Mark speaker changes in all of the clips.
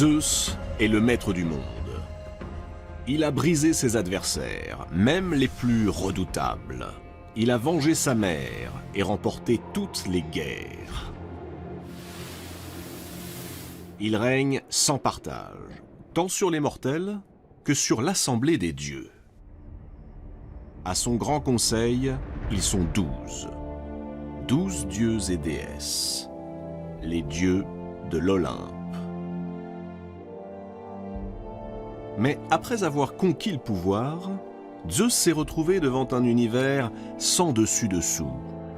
Speaker 1: Zeus est le maître du monde. Il a brisé ses adversaires, même les plus redoutables. Il a vengé sa mère et remporté toutes les guerres. Il règne sans partage, tant sur les mortels que sur l'assemblée des dieux. À son grand conseil, ils sont 12. 12 dieux et déesses, les dieux de l'Olympe. Mais après avoir conquis le pouvoir, Zeus s'est retrouvé devant un univers sans dessus-dessous,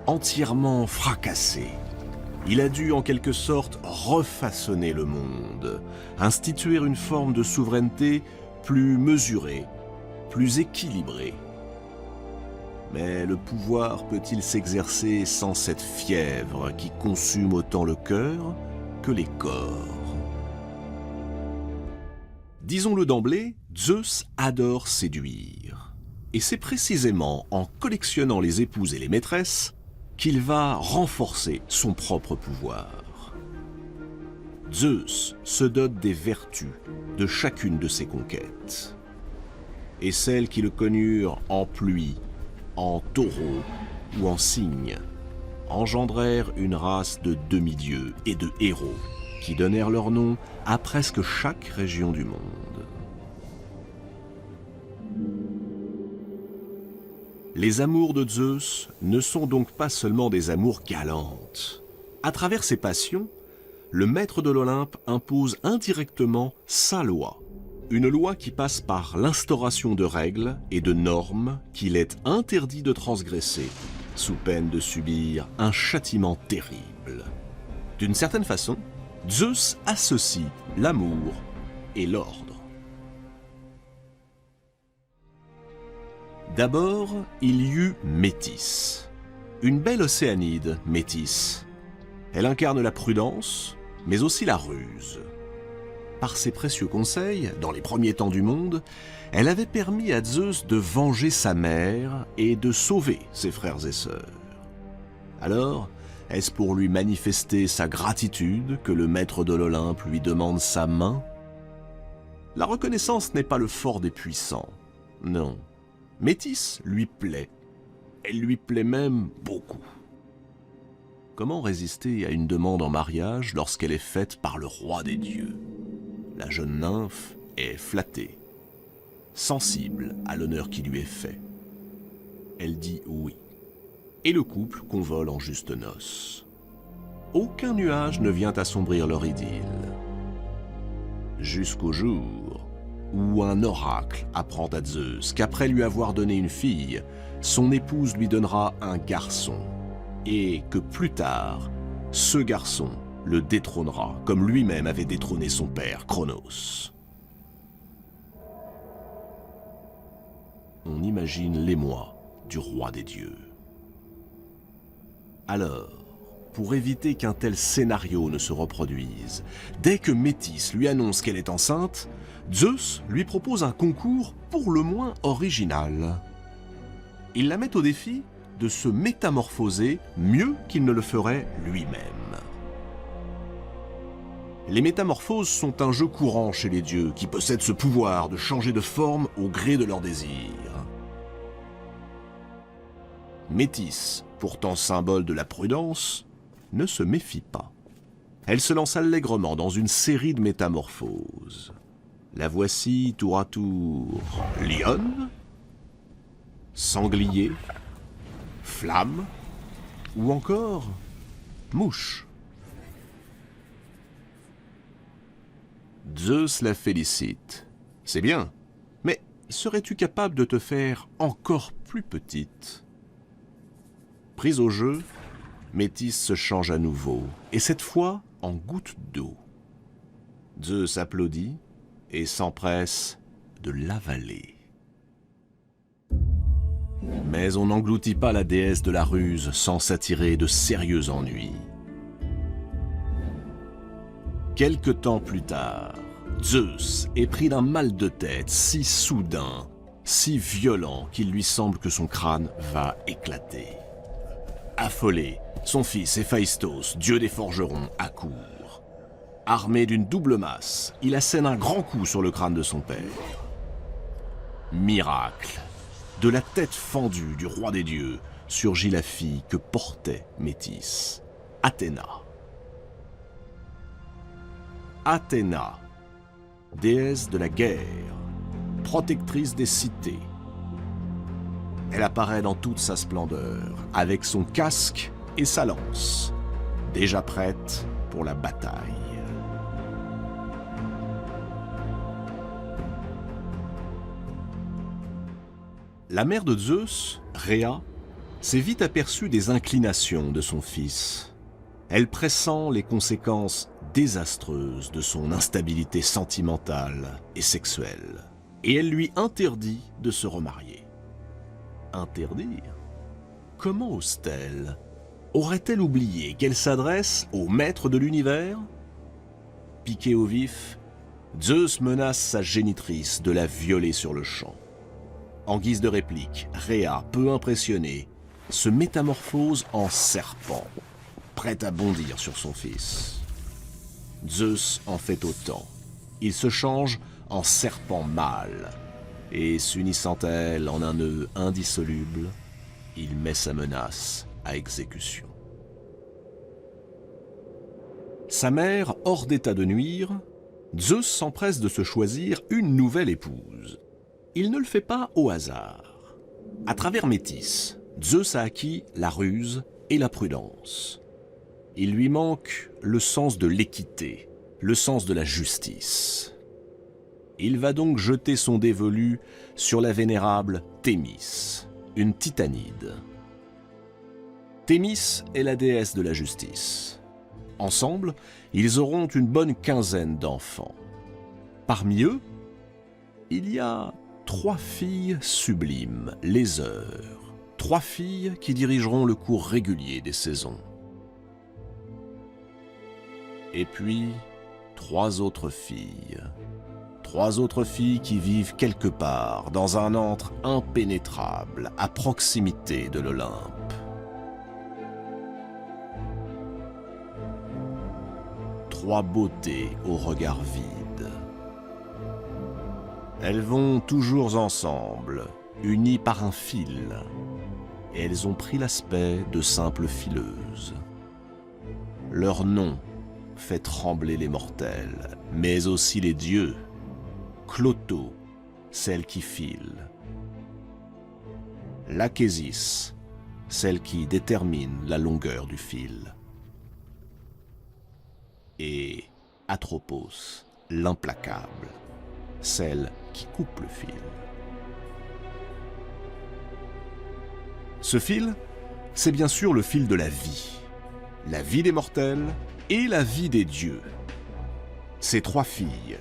Speaker 1: entièrement fracassé. Il a dû en quelque sorte refaçonner le monde, instituer une forme de souveraineté plus mesurée, plus équilibrée. Mais le pouvoir peut-il s'exercer sans cette fièvre qui consume autant le cœur que les corps ? Disons-le d'emblée, Zeus adore séduire. Et c'est précisément en collectionnant les épouses et les maîtresses qu'il va renforcer son propre pouvoir. Zeus se dote des vertus de chacune de ses conquêtes. Et celles qui le connurent en pluie, en taureau ou en cygne, engendrèrent une race de demi-dieux et de héros qui donnèrent leur nom à presque chaque région du monde. Les amours de Zeus ne sont donc pas seulement des amours galantes. À travers ses passions, le maître de l'Olympe impose indirectement sa loi. Une loi qui passe par l'instauration de règles et de normes qu'il est interdit de transgresser, sous peine de subir un châtiment terrible. D'une certaine façon, Zeus associe l'amour et l'ordre. D'abord, il y eut Métis, une belle océanide, Métis. Elle incarne la prudence, mais aussi la ruse. Par ses précieux conseils, dans les premiers temps du monde, elle avait permis à Zeus de venger sa mère et de sauver ses frères et sœurs. Alors, est-ce pour lui manifester sa gratitude que le maître de l'Olympe lui demande sa main? La reconnaissance n'est pas le fort des puissants, non. Métis lui plaît. Elle lui plaît même beaucoup. Comment résister à une demande en mariage lorsqu'elle est faite par le roi des dieux? La jeune nymphe est flattée, sensible à l'honneur qui lui est fait. Elle dit oui. Et le couple convole en justes noces. Aucun nuage ne vient assombrir leur idylle. Jusqu'au jour où un oracle apprend à Zeus qu'après lui avoir donné une fille, son épouse lui donnera un garçon, et que plus tard, ce garçon le détrônera, comme lui-même avait détrôné son père, Cronos. On imagine l'émoi du roi des dieux. Alors, pour éviter qu'un tel scénario ne se reproduise, dès que Métis lui annonce qu'elle est enceinte, Zeus lui propose un concours pour le moins original. Il la met au défi de se métamorphoser mieux qu'il ne le ferait lui-même. Les métamorphoses sont un jeu courant chez les dieux qui possèdent ce pouvoir de changer de forme au gré de leurs désirs. Métis, pourtant symbole de la prudence, ne se méfie pas. Elle se lance allègrement dans une série de métamorphoses. La voici tour à tour lionne, sanglier, flamme ou encore mouche. Zeus la félicite. C'est bien, mais serais-tu capable de te faire encore plus petite? Prise au jeu, Métis se change à nouveau, et cette fois en goutte d'eau. Zeus applaudit et s'empresse de l'avaler. Mais on n'engloutit pas la déesse de la ruse sans s'attirer de sérieux ennuis. Quelque temps plus tard, Zeus est pris d'un mal de tête si soudain, si violent qu'il lui semble que son crâne va éclater. Affolé, son fils Héphaïstos, dieu des forgerons, accourt. Armé d'une double masse, il assène un grand coup sur le crâne de son père. Miracle! De la tête fendue du roi des dieux surgit la fille que portait Métis, Athéna. Athéna, déesse de la guerre, protectrice des cités. Elle apparaît dans toute sa splendeur, avec son casque et sa lance, déjà prête pour la bataille. La mère de Zeus, Rhéa, s'est vite aperçue des inclinations de son fils. Elle pressent les conséquences désastreuses de son instabilité sentimentale et sexuelle, et elle lui interdit de se remarier. Interdire? Comment ose-t-elle? Aurait-elle oublié qu'elle s'adresse au maître de l'univers? Piqué au vif, Zeus menace sa génitrice de la violer sur le champ. En guise de réplique, Rhéa, peu impressionnée, se métamorphose en serpent, prête à bondir sur son fils. Zeus en fait autant. Il se change en serpent mâle, et s'unissant à elle en un nœud indissoluble, il met sa menace à exécution. Sa mère, hors d'état de nuire, Zeus s'empresse de se choisir une nouvelle épouse. Il ne le fait pas au hasard. À travers Métis, Zeus a acquis la ruse et la prudence. Il lui manque le sens de l'équité, le sens de la justice. Il va donc jeter son dévolu sur la vénérable Thémis, une titanide. Thémis est la déesse de la justice. Ensemble, ils auront une bonne quinzaine d'enfants. Parmi eux, il y a 3 filles sublimes, les heures. 3 filles qui dirigeront le cours régulier des saisons. Et puis, 3 autres filles. 3 autres filles qui vivent quelque part dans un antre impénétrable à proximité de l'Olympe. 3 beautés au regard vide. Elles vont toujours ensemble, unies par un fil, et elles ont pris l'aspect de simples fileuses. Leur nom fait trembler les mortels, mais aussi les dieux. Cloto, celle qui file. L'Achésis, celle qui détermine la longueur du fil. Et Atropos, l'implacable, celle qui coupe le fil. Ce fil, c'est bien sûr le fil de la vie des mortels et la vie des dieux. Ces 3 filles,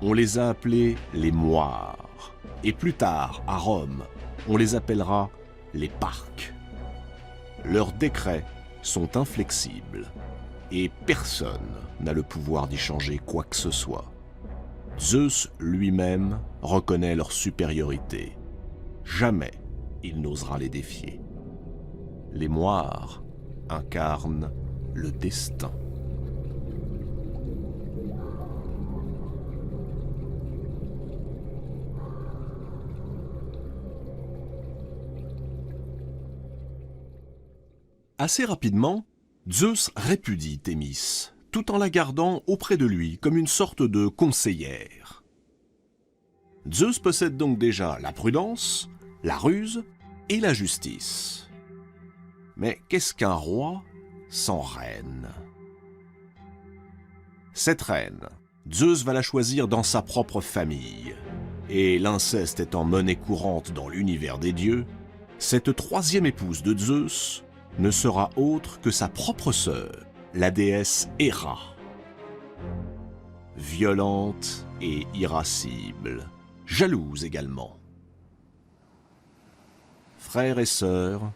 Speaker 1: on les a appelées les moires, et plus tard, à Rome, on les appellera les parques. Leurs décrets sont inflexibles, et personne n'a le pouvoir d'y changer quoi que ce soit. Zeus lui-même reconnaît leur supériorité. Jamais il n'osera les défier. Les moires incarnent le destin. Assez rapidement, Zeus répudie Thémis, tout en la gardant auprès de lui comme une sorte de conseillère. Zeus possède donc déjà la prudence, la ruse et la justice. Mais qu'est-ce qu'un roi sans reine? Cette reine, Zeus va la choisir dans sa propre famille. Et l'inceste étant monnaie courante dans l'univers des dieux, cette 3e épouse de Zeus ne sera autre que sa propre sœur, la déesse Héra. Violente et irascible, jalouse également. Frères et sœurs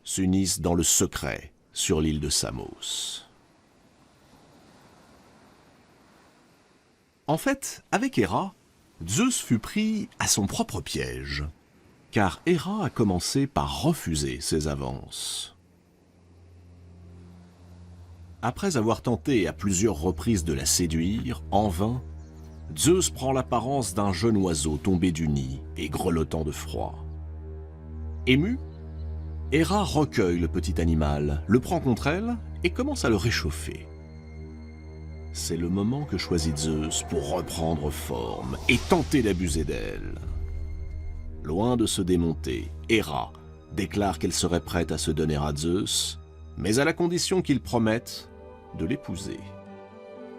Speaker 1: s'unissent dans le secret sur l'île de Samos. En fait, avec Héra, Zeus fut pris à son propre piège, car Héra a commencé par refuser ses avances. Après avoir tenté à plusieurs reprises de la séduire, en vain, Zeus prend l'apparence d'un jeune oiseau tombé du nid et grelottant de froid. Émue, Héra recueille le petit animal, le prend contre elle et commence à le réchauffer. C'est le moment que choisit Zeus pour reprendre forme et tenter d'abuser d'elle. Loin de se démonter, Héra déclare qu'elle serait prête à se donner à Zeus, mais à la condition qu'il promette de l'épouser.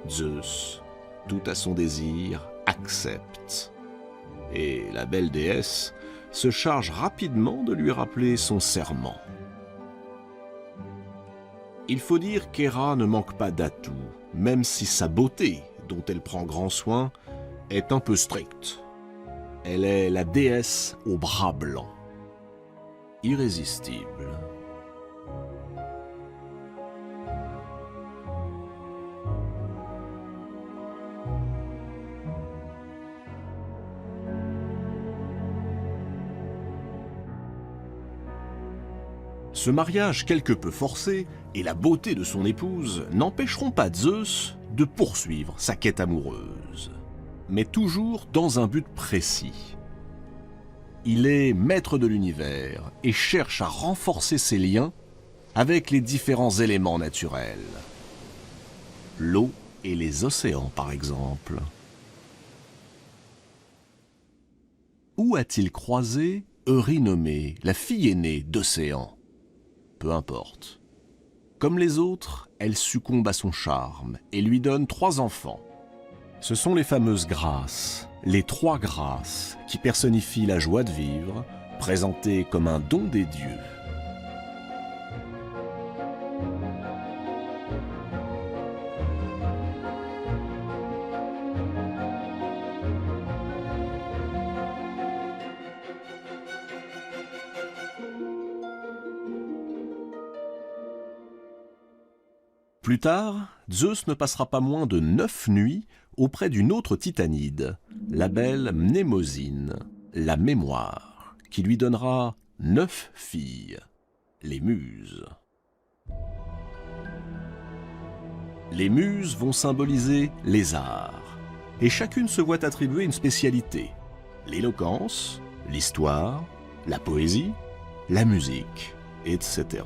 Speaker 1: Zeus, tout à son désir, accepte. Et la belle déesse se charge rapidement de lui rappeler son serment. Il faut dire qu'Héra ne manque pas d'atouts, même si sa beauté, dont elle prend grand soin, est un peu stricte. Elle est la déesse aux bras blancs. Irrésistible. Ce mariage quelque peu forcé et la beauté de son épouse n'empêcheront pas Zeus de poursuivre sa quête amoureuse, mais toujours dans un but précis. Il est maître de l'univers et cherche à renforcer ses liens avec les différents éléments naturels. L'eau et les océans, par exemple. Où a-t-il croisé Eurynomée, la fille aînée d'Océan ? Peu importe. Comme les autres, elle succombe à son charme et lui donne 3 enfants. Ce sont les fameuses grâces, les 3 grâces, qui personnifient la joie de vivre, présentée comme un don des dieux. Plus tard, Zeus ne passera pas moins de 9 nuits auprès d'une autre titanide, la belle Mnémosyne, la mémoire, qui lui donnera 9 filles, les Muses. Les Muses vont symboliser les arts, et chacune se voit attribuer une spécialité, l'éloquence, l'histoire, la poésie, la musique, etc.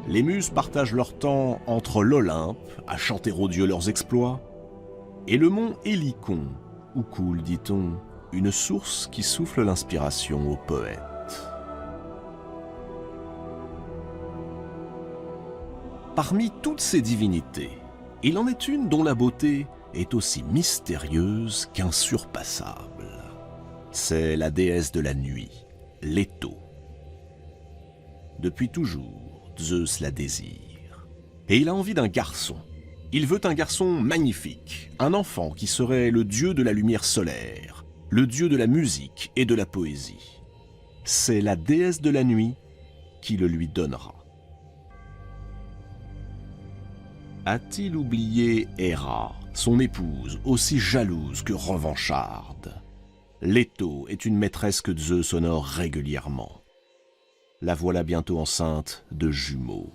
Speaker 1: Les Muses partagent leur temps entre l'Olympe, à chanter aux dieux leurs exploits, et le mont Hélicon, où coule, dit-on, une source qui souffle l'inspiration aux poètes. Parmi toutes ces divinités, il en est une dont la beauté est aussi mystérieuse qu'insurpassable. C'est la déesse de la nuit, Leto. Depuis toujours, Zeus la désire. Et il a envie d'un garçon. Il veut un garçon magnifique, un enfant qui serait le dieu de la lumière solaire, le dieu de la musique et de la poésie. C'est la déesse de la nuit qui le lui donnera. A-t-il oublié Héra, son épouse, aussi jalouse que revancharde? Leto est une maîtresse que Zeus honore régulièrement. La voilà bientôt enceinte de jumeaux.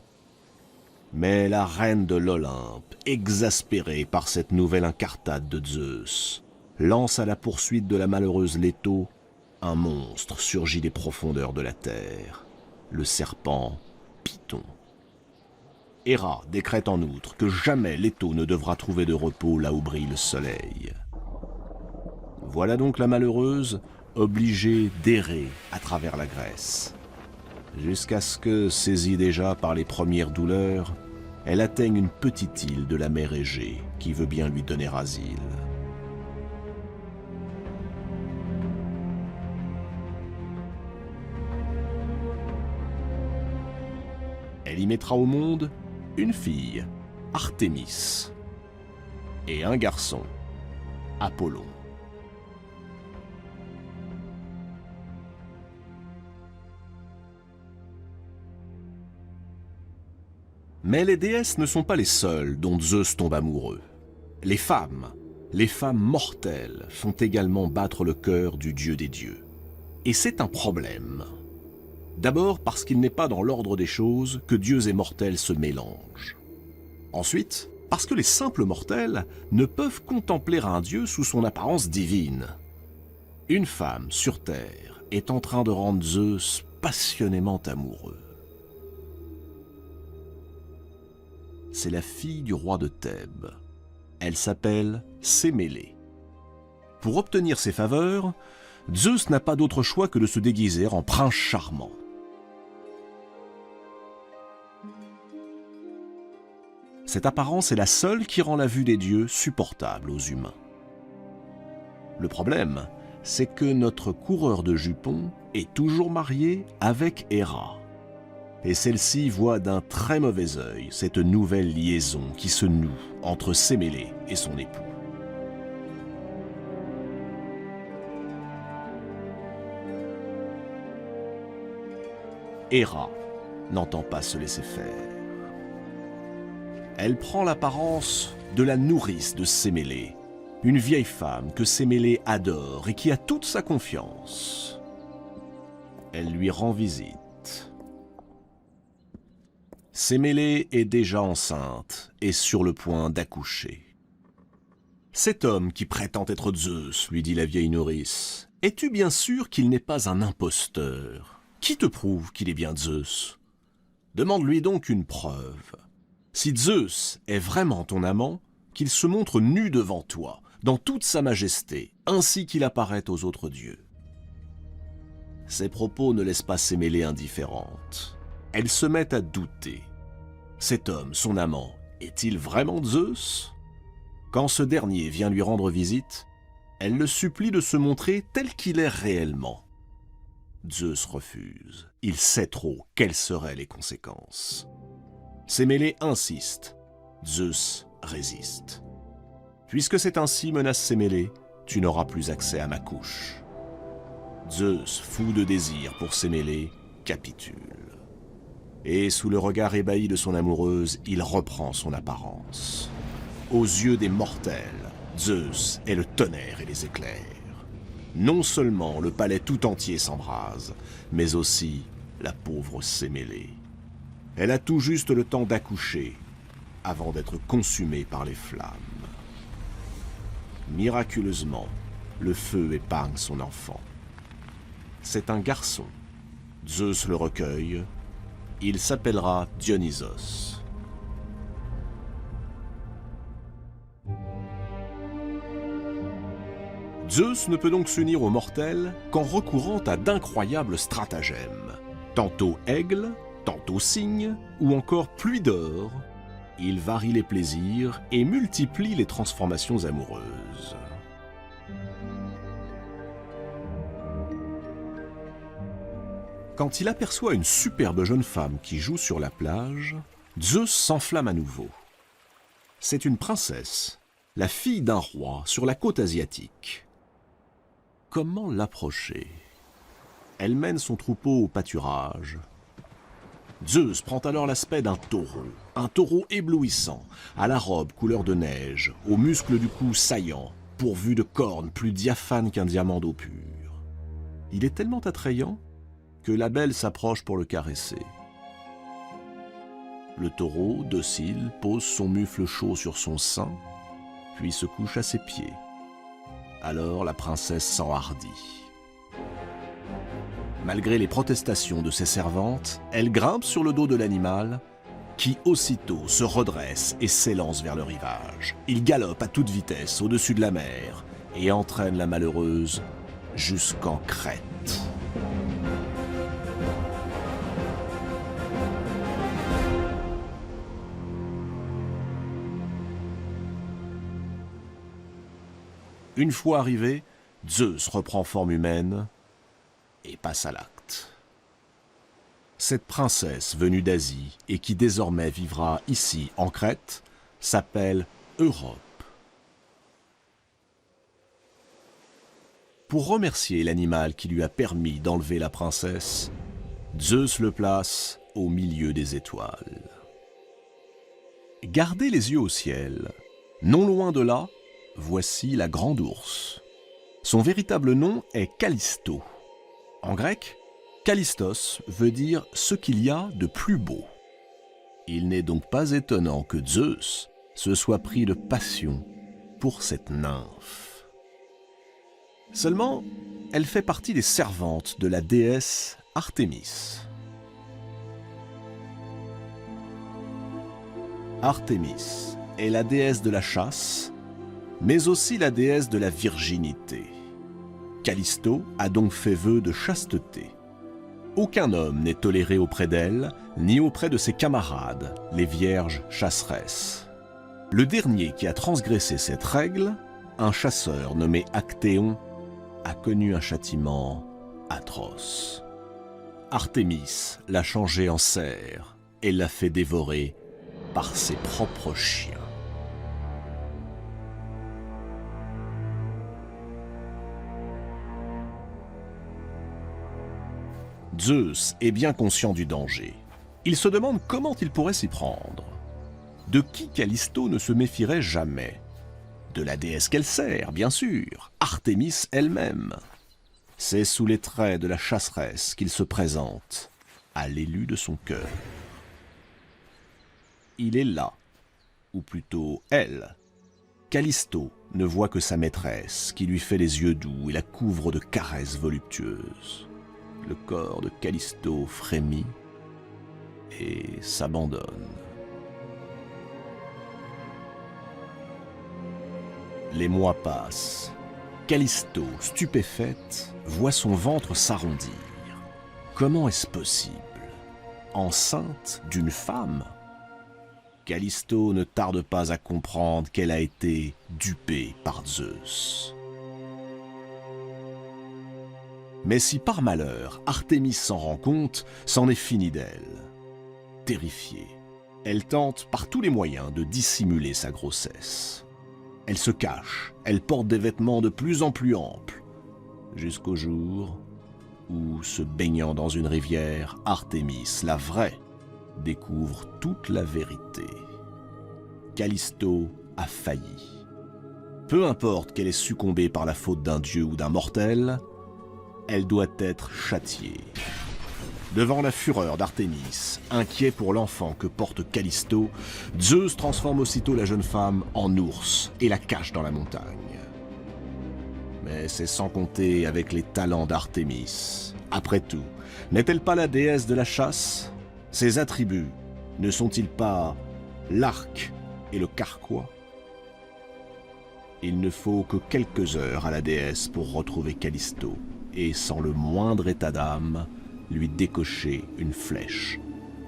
Speaker 1: Mais la reine de l'Olympe, exaspérée par cette nouvelle incartade de Zeus, lance à la poursuite de la malheureuse Leto un monstre surgi des profondeurs de la terre, le serpent Python. Héra décrète en outre que jamais Leto ne devra trouver de repos là où brille le soleil. Voilà donc la malheureuse obligée d'errer à travers la Grèce, jusqu'à ce que, saisie déjà par les premières douleurs, elle atteigne une petite île de la mer Égée qui veut bien lui donner asile. Elle y mettra au monde une fille, Artémis, et un garçon, Apollon. Mais les déesses ne sont pas les seules dont Zeus tombe amoureux. Les femmes mortelles, font également battre le cœur du dieu des dieux. Et c'est un problème. D'abord parce qu'il n'est pas dans l'ordre des choses que dieux et mortels se mélangent. Ensuite, parce que les simples mortels ne peuvent contempler un dieu sous son apparence divine. Une femme sur terre est en train de rendre Zeus passionnément amoureux. C'est la fille du roi de Thèbes. Elle s'appelle Sémélé. Pour obtenir ses faveurs, Zeus n'a pas d'autre choix que de se déguiser en prince charmant. Cette apparence est la seule qui rend la vue des dieux supportable aux humains. Le problème, c'est que notre coureur de jupons est toujours marié avec Héra. Et celle-ci voit d'un très mauvais œil cette nouvelle liaison qui se noue entre Sémélé et son époux. Héra n'entend pas se laisser faire. Elle prend l'apparence de la nourrice de Sémélé, une vieille femme que Sémélé adore et qui a toute sa confiance. Elle lui rend visite. Sémélé est déjà enceinte et sur le point d'accoucher. « Cet homme qui prétend être Zeus, lui dit la vieille nourrice, es-tu bien sûr qu'il n'est pas un imposteur? Qui te prouve qu'il est bien Zeus? Demande-lui donc une preuve. Si Zeus est vraiment ton amant, qu'il se montre nu devant toi, dans toute sa majesté, ainsi qu'il apparaît aux autres dieux. » Ces propos ne laissent pas Sémélé indifférente. Elle se met à douter. Cet homme, son amant, est-il vraiment Zeus? Quand ce dernier vient lui rendre visite, elle le supplie de se montrer tel qu'il est réellement. Zeus refuse. Il sait trop quelles seraient les conséquences. Sémélé insiste. Zeus résiste. « Puisque c'est ainsi, menace Sémélé, tu n'auras plus accès à ma couche. » Zeus, fou de désir pour Sémélé, capitule. Et sous le regard ébahi de son amoureuse, il reprend son apparence. Aux yeux des mortels, Zeus est le tonnerre et les éclairs. Non seulement le palais tout entier s'embrase, mais aussi la pauvre Sémélé. Elle a tout juste le temps d'accoucher, avant d'être consumée par les flammes. Miraculeusement, le feu épargne son enfant. C'est un garçon. Zeus le recueille. Il s'appellera Dionysos. Zeus ne peut donc s'unir aux mortels qu'en recourant à d'incroyables stratagèmes. Tantôt aigle, tantôt cygne, ou encore pluie d'or. Il varie les plaisirs et multiplie les transformations amoureuses. Quand il aperçoit une superbe jeune femme qui joue sur la plage, Zeus s'enflamme à nouveau. C'est une princesse, la fille d'un roi sur la côte asiatique. Comment l'approcher? Elle mène son troupeau au pâturage. Zeus prend alors l'aspect d'un taureau éblouissant, à la robe couleur de neige, aux muscles du cou saillants, pourvu de cornes plus diaphanes qu'un diamant d'eau pure. Il est tellement attrayant que la belle s'approche pour le caresser. Le taureau, docile, pose son mufle chaud sur son sein, puis se couche à ses pieds. Alors la princesse s'enhardit. Malgré les protestations de ses servantes, elle grimpe sur le dos de l'animal, qui aussitôt se redresse et s'élance vers le rivage. Il galope à toute vitesse au-dessus de la mer et entraîne la malheureuse jusqu'en Crète. Une fois arrivé, Zeus reprend forme humaine et passe à l'acte. Cette princesse venue d'Asie et qui désormais vivra ici en Crète s'appelle Europe. Pour remercier l'animal qui lui a permis d'enlever la princesse, Zeus le place au milieu des étoiles. Gardez les yeux au ciel. Non loin de là, voici la grande ours. Son véritable nom est Callisto. En grec, Callistos veut dire ce qu'il y a de plus beau. Il n'est donc pas étonnant que Zeus se soit pris de passion pour cette nymphe. Seulement, elle fait partie des servantes de la déesse Artémis. Artémis est la déesse de la chasse, mais aussi la déesse de la virginité. Callisto a donc fait vœu de chasteté. Aucun homme n'est toléré auprès d'elle, ni auprès de ses camarades, les vierges chasseresses. Le dernier qui a transgressé cette règle, un chasseur nommé Actéon, a connu un châtiment atroce. Artémis l'a changé en cerf et l'a fait dévorer par ses propres chiens. Zeus est bien conscient du danger. Il se demande comment il pourrait s'y prendre. De qui Callisto ne se méfierait jamais? De la déesse qu'elle sert, bien sûr, Artémis elle-même. C'est sous les traits de la chasseresse qu'il se présente, à l'élu de son cœur. Il est là, ou plutôt elle. Callisto ne voit que sa maîtresse, qui lui fait les yeux doux et la couvre de caresses voluptueuses. Le corps de Callisto frémit et s'abandonne. Les mois passent. Callisto, stupéfaite, voit son ventre s'arrondir. Comment est-ce possible? Enceinte d'une femme? Callisto ne tarde pas à comprendre qu'elle a été dupée par Zeus. Mais si par malheur Artémis s'en rend compte, c'en est fini d'elle. Terrifiée, elle tente par tous les moyens de dissimuler sa grossesse. Elle se cache, elle porte des vêtements de plus en plus amples, jusqu'au jour où, se baignant dans une rivière, Artémis, la vraie, découvre toute la vérité. Callisto a failli. Peu importe qu'elle ait succombé par la faute d'un dieu ou d'un mortel, elle doit être châtiée. Devant la fureur d'Artémis, inquiet pour l'enfant que porte Callisto, Zeus transforme aussitôt la jeune femme en ours et la cache dans la montagne. Mais c'est sans compter avec les talents d'Artémis. Après tout, n'est-elle pas la déesse de la chasse? Ses attributs ne sont-ils pas l'arc et le carquois? Il ne faut que quelques heures à la déesse pour retrouver Callisto, et sans le moindre état d'âme, lui décocher une flèche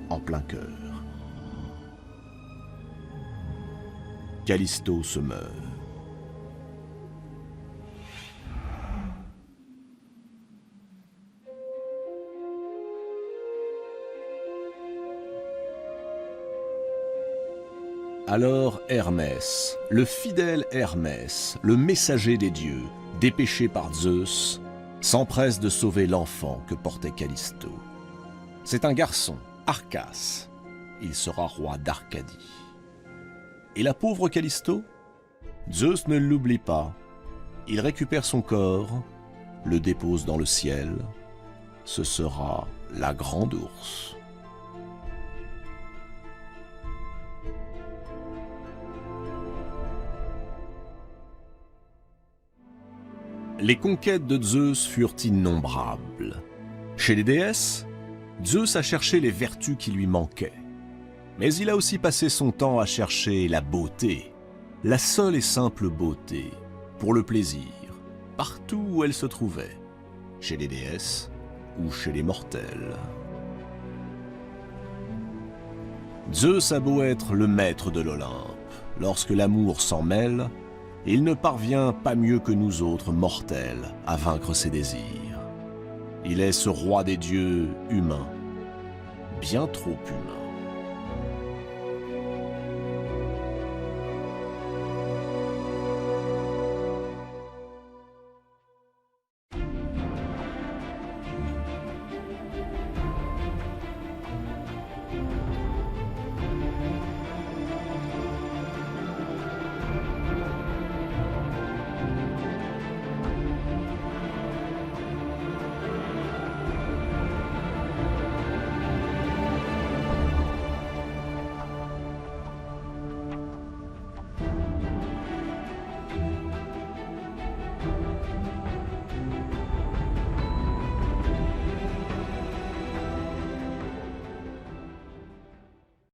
Speaker 1: en plein cœur. Callisto se meurt. Alors Hermès, le fidèle Hermès, le messager des dieux, dépêché par Zeus, s'empresse de sauver l'enfant que portait Callisto. C'est un garçon, Arcas. Il sera roi d'Arcadie. Et la pauvre Callisto? Zeus ne l'oublie pas. Il récupère son corps, le dépose dans le ciel. Ce sera la grande ours. Les conquêtes de Zeus furent innombrables. Chez les déesses, Zeus a cherché les vertus qui lui manquaient. Mais il a aussi passé son temps à chercher la beauté, la seule et simple beauté, pour le plaisir, partout où elle se trouvait, chez les déesses ou chez les mortels. Zeus a beau être le maître de l'Olympe, lorsque l'amour s'en mêle, il ne parvient pas mieux que nous autres mortels à vaincre ses désirs. Il est ce roi des dieux humain, bien trop humain.